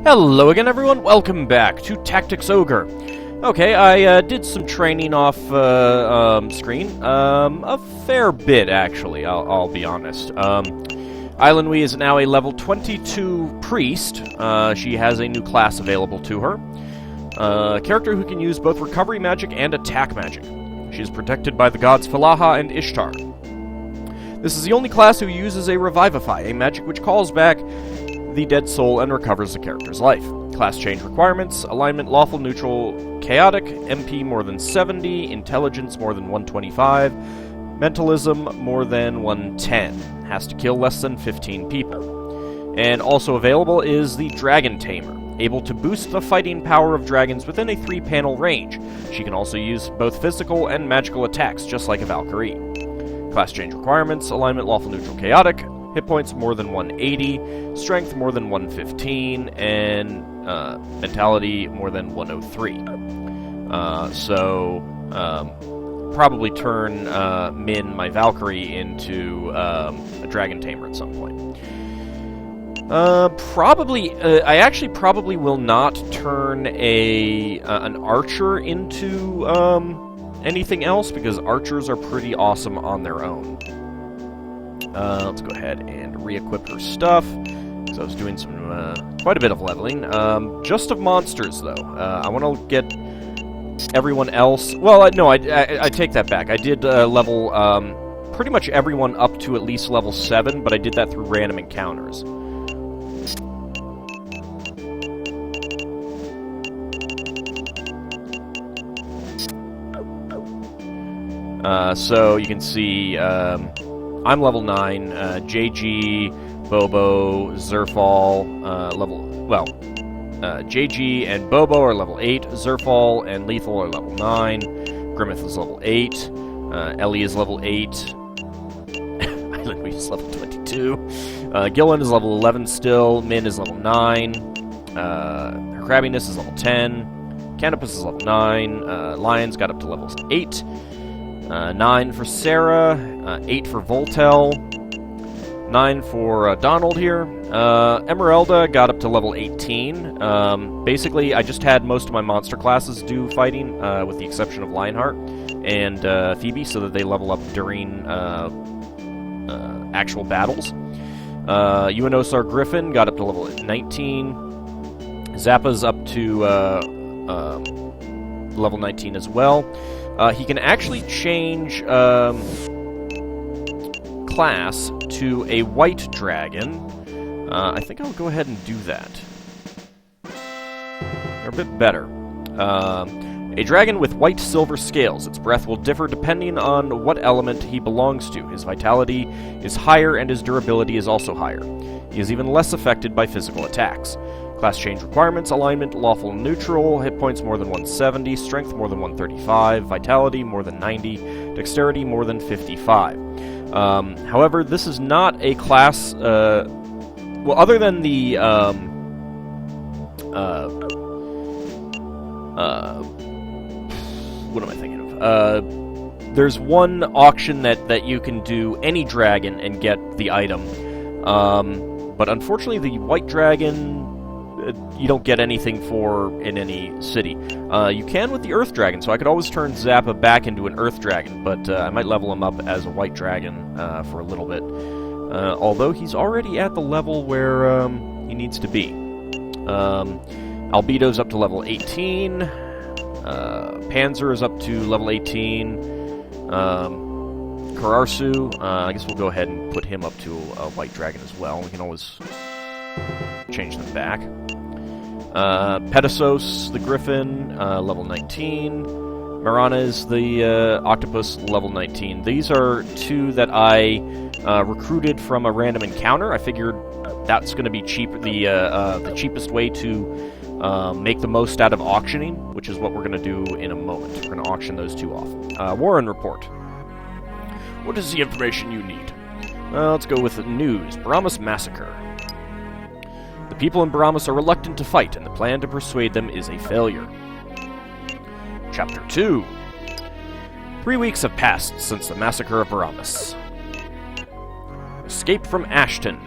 Hello again, everyone. Welcome back to Tactics Ogre. Okay, I did some training off screen. A fair bit, actually, I'll be honest. Islandwee is now a level 22 priest. She has a new class available to her. A character who can use both recovery magic and attack magic. She is protected by the gods Falaha and Ishtar. This is the only class who uses a Revivify, a magic which calls back the dead soul and recovers the character's life. Class change requirements: alignment lawful, neutral, chaotic, MP more than 70, intelligence more than 125, mentalism more than 110. Has to kill less than 15 people. And also available is the Dragon Tamer, able to boost the fighting power of dragons within a 3-panel range. She can also use both physical and magical attacks, just like a Valkyrie. Class change requirements: alignment lawful, neutral, chaotic, hit points more than 180, strength more than 115, and mentality more than 103. Probably turn Min, my Valkyrie, into a Dragon Tamer at some point. I actually probably will not turn an archer into anything else, because archers are pretty awesome on their own. Let's go ahead and re-equip her stuff, because I was doing quite a bit of leveling. Just of monsters, though. I want to get everyone else... Well, no, I take that back. I did level pretty much everyone up to at least level 7, but I did that through random encounters. So you can see... I'm level 9, JG, Bobo, Zerfall, JG and Bobo are level 8, Zerfall and Lethal are level 9, Grimmith is level 8, Ellie is level 8, Islandwee is level 22, Gillen is level 11 still, Min is level 9, her Crabbiness is level 10, Canopus is level 9, Lions got up to level 8, 9 for Sarah, 8 for Voltel, 9 for Donald here. Emeralda got up to level 18. Basically, I just had most of my monster classes do fighting, with the exception of Lionheart and Phoebe, so that they level up during actual battles. UNOSAR Griffin got up to level 19. Zappa's up to level 19 as well. He can actually change class to a white dragon. I think I'll go ahead and do that. They're a bit better. A dragon with white silver scales. Its breath will differ depending on what element he belongs to. His vitality is higher and his durability is also higher. He is even less affected by physical attacks. Class change requirements: alignment lawful and neutral, hit points more than 170, strength more than 135, vitality more than 90, dexterity more than 55. However, this is not a class, well, other than the, what am I thinking of? There's one auction that you can do any dragon and get the item, but unfortunately the white dragon... you don't get anything for in any city. You can with the Earth Dragon, so I could always turn Zappa back into an Earth Dragon, but I might level him up as a White Dragon for a little bit. Although he's already at the level where he needs to be. Albedo's up to level 18. Panzer is up to level 18. Kararsu, I guess we'll go ahead and put him up to a White Dragon as well. We can always change them back. Pedasos, the Griffin, level 19. Marana is the Octopus, level 19. These are two that I recruited from a random encounter. I figured that's going to be cheap, the cheapest way to make the most out of auctioning, which is what we're going to do in a moment. We're going to auction those two off. Warren report. What is the information you need? Let's go with the news. Brahmas Massacre. The people in Brahmas are reluctant to fight, and the plan to persuade them is a failure. Chapter 2. 3 weeks have passed since the massacre of Brahmas. Escape from Ashton.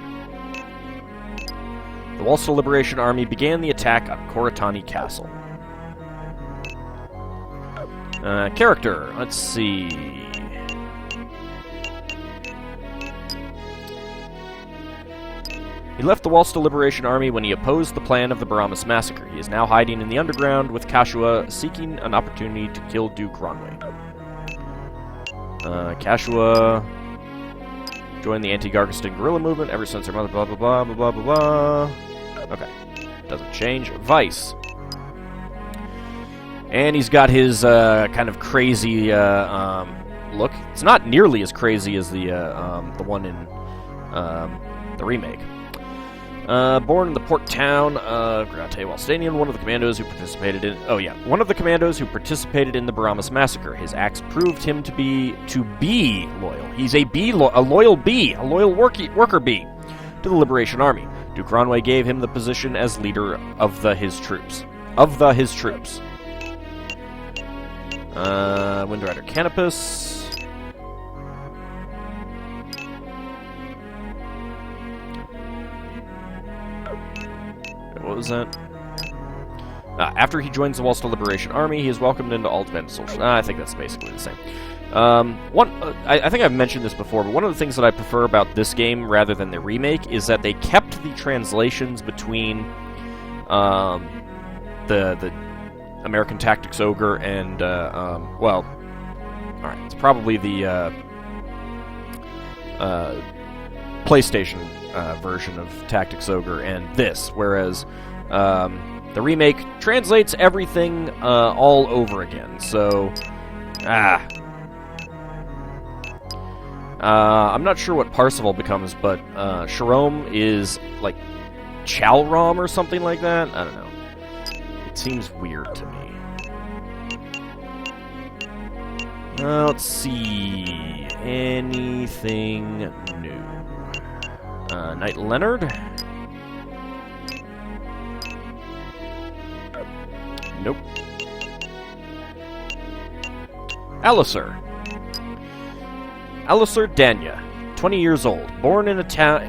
The Walsall Liberation Army began the attack on Koratani Castle. Character, let's see. He left the Walsall Liberation Army when he opposed the plan of the Baramis Massacre. He is now hiding in the underground with Ch.2, seeking an opportunity to kill Duke Ronway. Ch.2 joined the anti-Gargistan guerrilla movement ever since her mother, blah, blah, blah, blah, blah, blah. Okay. Doesn't change. Vice. And he's got his kind of crazy look. It's not nearly as crazy as the one in the remake. Born in the port town of Grate Walstanian, one of the commandos who participated in... Oh, yeah. One of the commandos who participated in the Baramis Massacre. His acts proved him to be loyal. He's a loyal worker bee to the Liberation Army. Duke Ronway gave him the position as leader of his troops. Windrider Canopus. What was that? After he joins the Walsall Liberation Army, he is welcomed into AuldDragon Social. I think that's basically the same. I think I've mentioned this before, but one of the things that I prefer about this game rather than the remake is that they kept the translations between the American Tactics Ogre and, well, alright, it's probably the PlayStation version of Tactics Ogre and this, whereas the remake translates everything all over again, so, I'm not sure what Parsifal becomes, but Sharom is, like, Chalrom or something like that? I don't know. It seems weird to me. Let's see. Anything new? Knight Leonard? Nope. Alisur. Alisur Danya, 20 years old, born in a town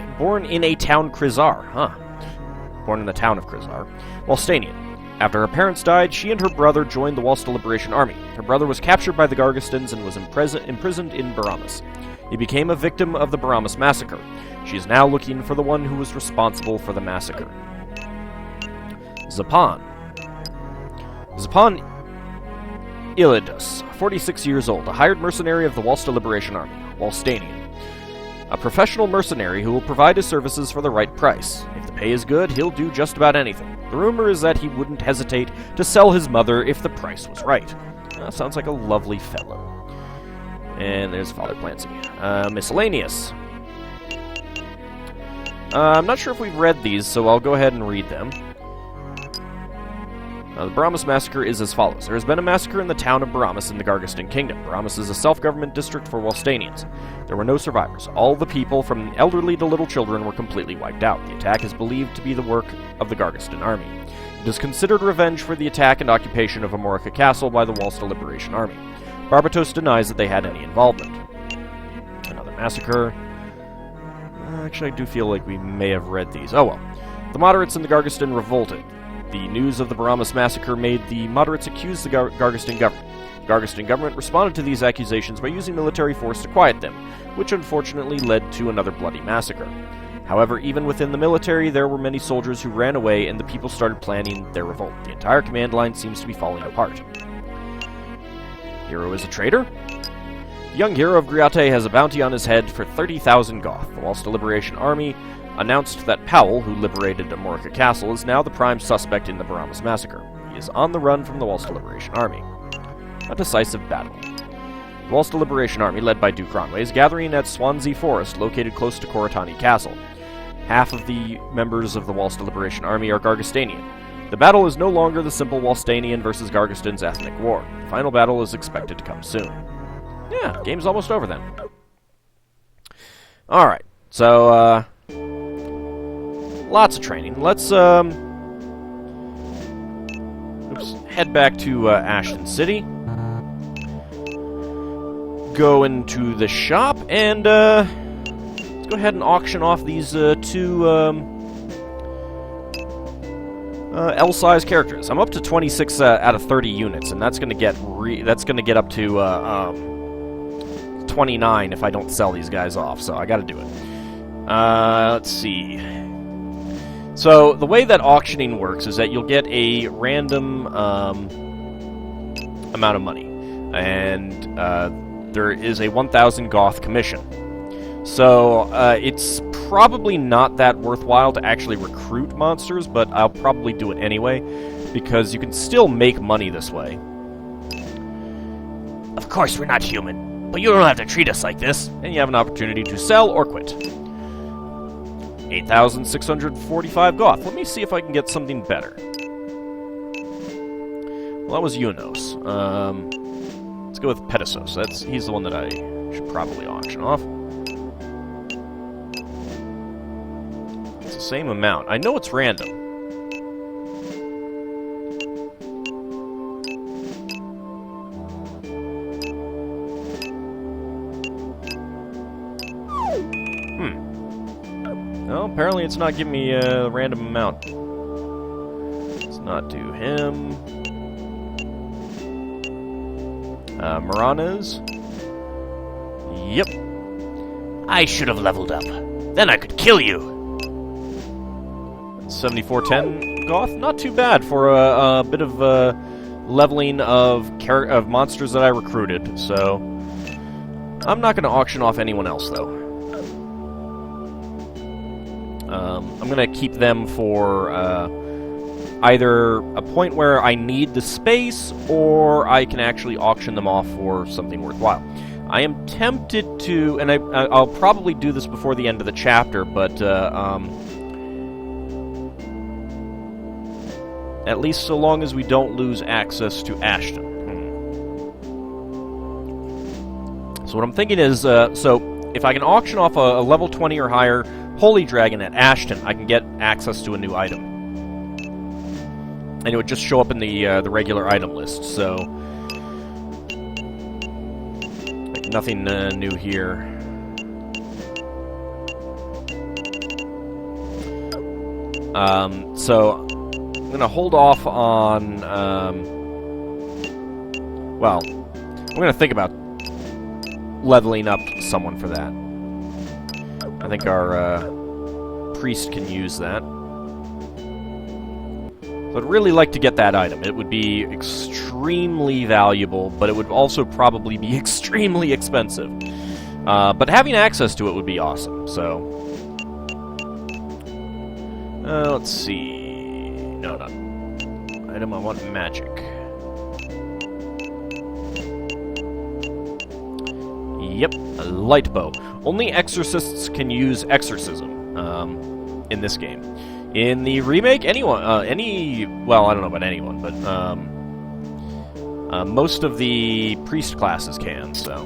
Krizar, Born in the town of Krizar, Walstanian. After her parents died, she and her brother joined the Walsall Liberation Army. Her brother was captured by the Gargistans and was imprisoned in Baramis. He became a victim of the Baramis Massacre. She is now looking for the one who was responsible for the massacre. Zapan. Zapan Ilidus, 46 years old, a hired mercenary of the Walsall Liberation Army, Walstanian. A professional mercenary who will provide his services for the right price. If the pay is good, he'll do just about anything. The rumor is that he wouldn't hesitate to sell his mother if the price was right. Sounds like a lovely fellow. And there's Father Clancy. Miscellaneous. I'm not sure if we've read these, so I'll go ahead and read them. The Baramis Massacre is as follows. There has been a massacre in the town of Baramis in the Gargistan Kingdom. Baramis is a self-government district for Walstanians. There were no survivors. All the people, from elderly to little children, were completely wiped out. The attack is believed to be the work of the Gargistan army. It is considered revenge for the attack and occupation of Amorica Castle by the Walsall Liberation Army. Barbatos denies that they had any involvement. Another massacre. Actually, I do feel like we may have read these. Oh well. The moderates in the Gargistan revolted. The news of the Baramis massacre made the moderates accuse the Gargistan government. The Gargistan government responded to these accusations by using military force to quiet them, which unfortunately led to another bloody massacre. However, even within the military, there were many soldiers who ran away and the people started planning their revolt. The entire command line seems to be falling apart. Hero is a traitor? The young hero of Griate has a bounty on his head for 30,000 Goth. The Walsall Liberation Army announced that Powell, who liberated Amorica Castle, is now the prime suspect in the Baramis massacre. He is on the run from the Walsall Liberation Army. A decisive battle. The Walsall Liberation Army, led by Duke Ronway, is gathering at Swansea Forest, located close to Koratani Castle. Half of the members of the Walsall Liberation Army are Gargistanian. The battle is no longer the simple Walstanian versus Gargistan's ethnic war. The final battle is expected to come soon. Yeah, game's almost over then. Alright, so, lots of training. Let's, head back to, Ashton City. Go into the shop, and, let's go ahead and auction off these, two L-size characters. I'm up to 26 out of 30 units, and that's gonna get up to 29 if I don't sell these guys off. So I got to do it. Let's see. So the way that auctioning works is that you'll get a random amount of money, and there is a 1,000 Goth commission. So it's probably not that worthwhile to actually recruit monsters, but I'll probably do it anyway, because you can still make money this way. Of course we're not human, but you don't have to treat us like this. And you have an opportunity to sell or quit. 8,645 Goth. Let me see if I can get something better. Well, that was Unos. Let's go with Pedisos. He's the one that I should probably auction off. It's the same amount. I know it's random. Well, apparently it's not giving me a random amount. Let's not do him. Maranas. Yep. I should have leveled up. Then I could kill you. 7410 Goth. Not too bad for a bit of leveling of monsters that I recruited. So I'm not going to auction off anyone else, though. I'm going to keep them for either a point where I need the space, or I can actually auction them off for something worthwhile. I am tempted to, and I'll probably do this before the end of the chapter, but at least so long as we don't lose access to Ashton. So what I'm thinking is, so if I can auction off a level 20 or higher Holy Dragon at Ashton, I can get access to a new item. And it would just show up in the regular item list, so like, nothing new here. So I'm gonna hold off on. Well, I'm gonna think about leveling up someone for that. I think our priest can use that. So I'd really like to get that item. It would be extremely valuable, but it would also probably be extremely expensive. But having access to it would be awesome, so... let's see... No, not... Item, I want magic. Yep, a light bow. Only exorcists can use exorcism in this game. In the remake, anyone, well, I don't know about anyone, but most of the priest classes can, so.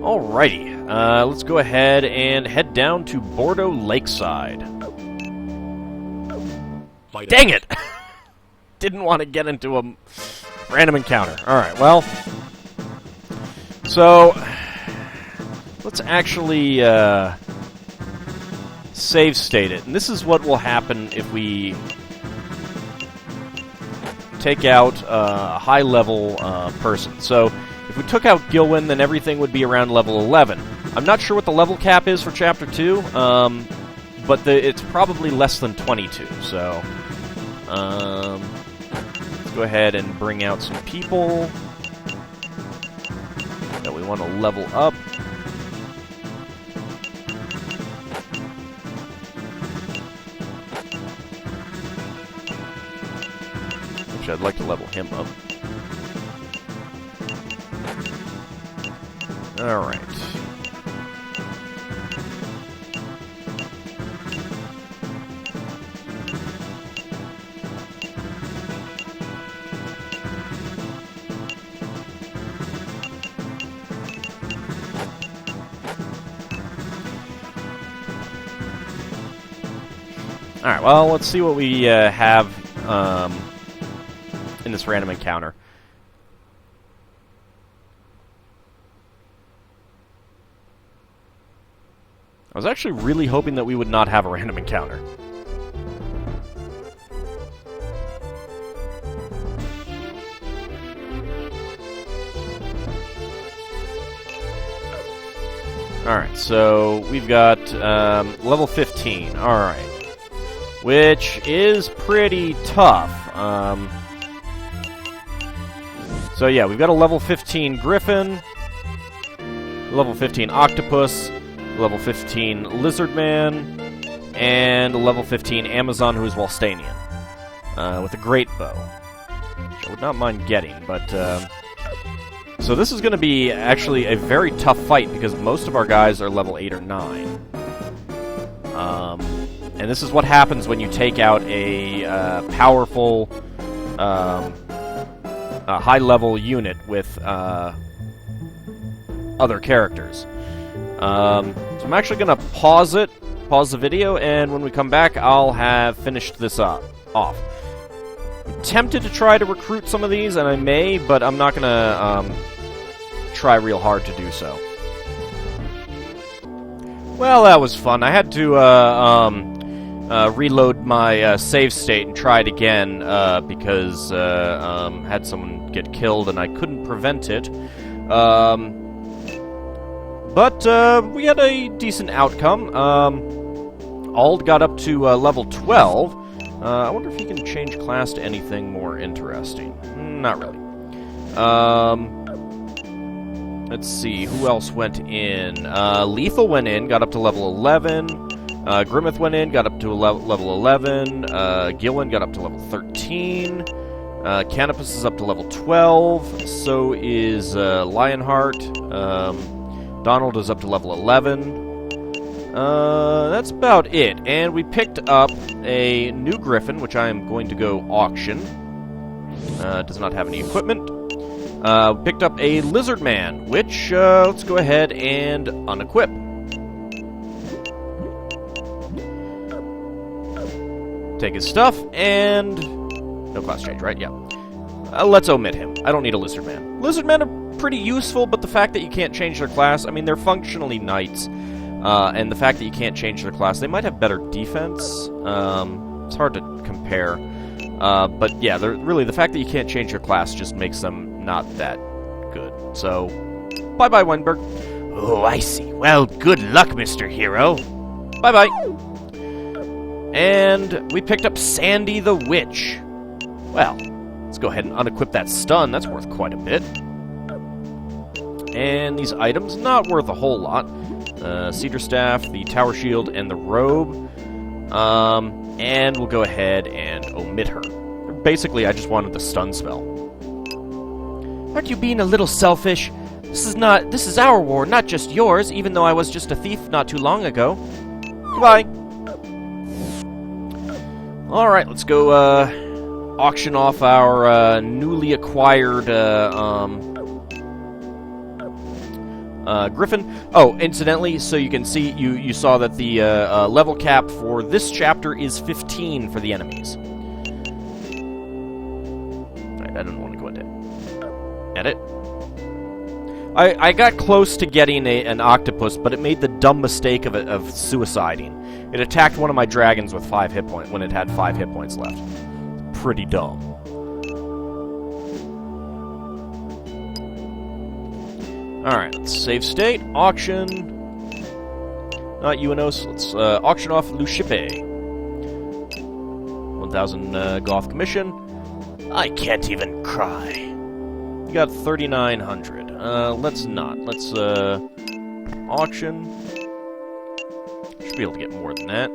Alrighty, let's go ahead and head down to Bordeaux Lakeside. Dang it! Didn't want to get into a random encounter. Alright, well. So, let's actually save state it. And this is what will happen if we take out a high-level person. So, if we took out Gilwyn, then everything would be around level 11. I'm not sure what the level cap is for Chapter 2, but it's probably less than 22, so... let's go ahead and bring out some people that we want to level up. Actually, I'd like to level him up. Alright. Alright, well, let's see what we have in this random encounter. I was actually really hoping that we would not have a random encounter. Alright, so we've got level 15. Alright. Which is pretty tough. So yeah, we've got a level 15 Griffin, level 15 Octopus, level 15 Lizard Man, and a level 15 Amazon who is Walstanian. With a great bow. Which I would not mind getting, but... So this is going to be actually a very tough fight because most of our guys are level 8 or 9. And this is what happens when you take out a powerful, high-level unit with other characters. So I'm actually going to pause the video, and when we come back, I'll have finished this off. I'm tempted to try to recruit some of these, and I may, but I'm not going to try real hard to do so. Well, that was fun. I had to reload my save state and try it again because had someone get killed and I couldn't prevent it. But we had a decent outcome. Ald got up to level 12. I wonder if he can change class to anything more interesting. Not really. Let's see, who else went in? Lethal went in, got up to level 11. Grimmeth went in, got up to level 11. Gillen got up to level 13. Canopus is up to level 12. So is Lionheart. Donald is up to level 11. That's about it. And we picked up a new Griffin, which I am going to go auction. Does not have any equipment. Picked up a Lizard Man, which, let's go ahead and unequip. Take his stuff, and... no class change, right? Yeah. Let's omit him. I don't need a Lizard Man. Lizard Men are pretty useful, but the fact that you can't change their class, I mean, they're functionally knights. And the fact that you can't change their class, they might have better defense. It's hard to compare. But yeah, really, the fact that you can't change your class just makes them not that good. So, bye-bye, Weinberg. Oh, I see. Well, good luck, Mr. Hero. Bye-bye. And we picked up Sandy the Witch. Well, let's go ahead and unequip that stun. That's worth quite a bit. And these items, not worth a whole lot. Cedar Staff, the Tower Shield, and the Robe. And we'll go ahead and omit her. Basically, I just wanted the stun spell. Aren't you being a little selfish? This is our war, not just yours, even though I was just a thief not too long ago. Goodbye. Alright, let's go, auction off our, newly acquired, Griffin. Oh, incidentally, so you can see, you saw that the, level cap for this chapter is 15 for the enemies. Alright, I didn't want to go into edit. I got close to getting an octopus, but it made the dumb mistake of suiciding. It attacked one of my dragons with 5 hit points when it had 5 hit points left. Pretty dumb. Alright, let's save state, auction. Not UNOS, let's auction off Lushipe. 1,000 Goth commission. I can't even cry. You got 3,900. Let's not. Let's, auction. Should be able to get more than that.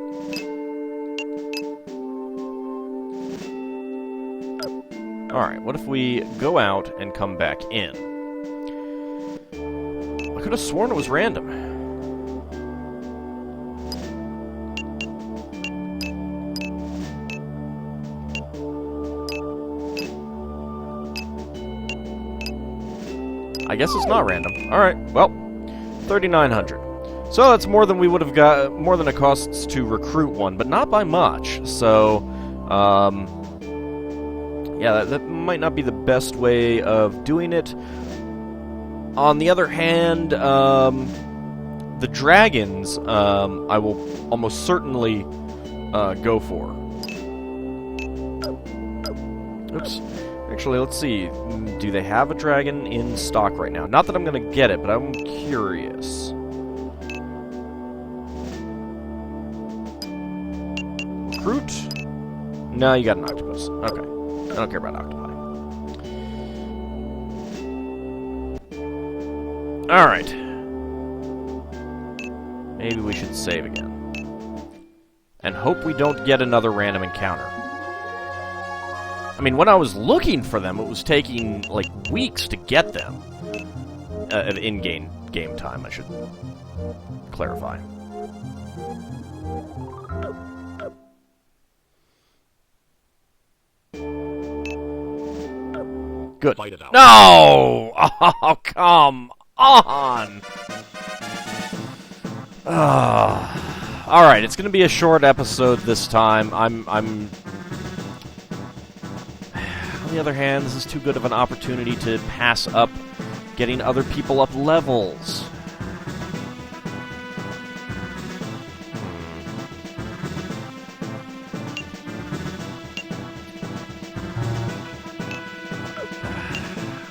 Alright, what if we go out and come back in? I could have sworn it was random. I guess it's not random. Alright, well, 3,900. So that's more than we would have got, more than it costs to recruit one, but not by much. So, yeah, that might not be the best way of doing it. On the other hand, the dragons, I will almost certainly go for. Oops. Actually, let's see. Do they have a dragon in stock right now? Not that I'm going to get it, but I'm curious. Recruit? No, you got an octopus. Okay. I don't care about octopi. Alright. Maybe we should save again. And hope we don't get another random encounter. I mean, when I was looking for them, it was taking, like, weeks to get them. In-game time, I should clarify. Good. No! Oh, come on! Alright, it's gonna be a short episode this time. On the other hand, this is too good of an opportunity to pass up getting other people up levels.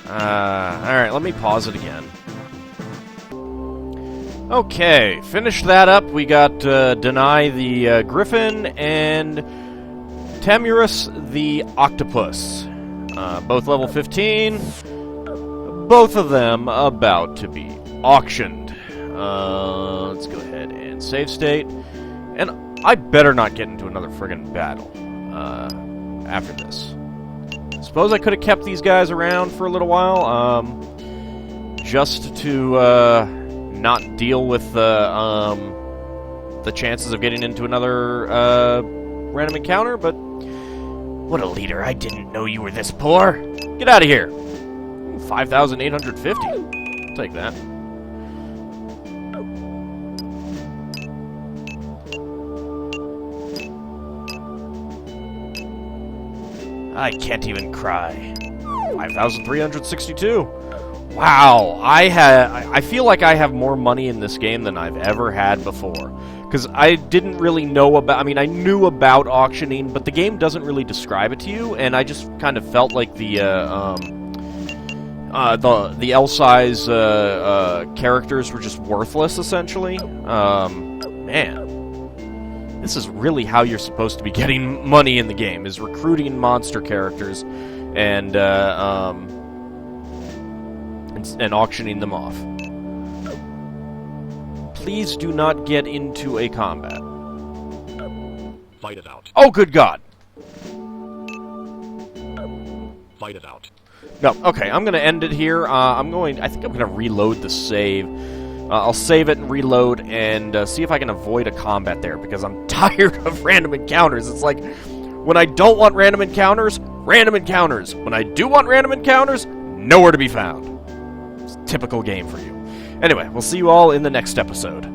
Alright, let me pause it again. Okay, finished that up. We got Deny the Griffin and Tamurus the Octopus. Both level 15. Both of them about to be auctioned. Let's go ahead and save state. And I better not get into another friggin' battle after this. Suppose I could have kept these guys around for a little while, just to not deal with the chances of getting into another random encounter, but what a leader. I didn't know you were this poor. Get out of here. 5,850. I'll take that. I can't even cry. 5,362. Wow, I feel like I have more money in this game than I've ever had before. Because I didn't really know about... I mean, I knew about auctioning, but the game doesn't really describe it to you, and I just kind of felt like the L-size characters were just worthless, essentially. Man. This is really how you're supposed to be getting money in the game, is recruiting monster characters and auctioning them off. Please do not get into a combat. Fight it out. Oh, good God. Fight it out. No, okay, I'm going to end it here. I think I'm going to reload the save. I'll save it and reload and see if I can avoid a combat there, because I'm tired of random encounters. It's like, when I don't want random encounters, random encounters. When I do want random encounters, nowhere to be found. It's a typical game for you. Anyway, we'll see you all in the next episode.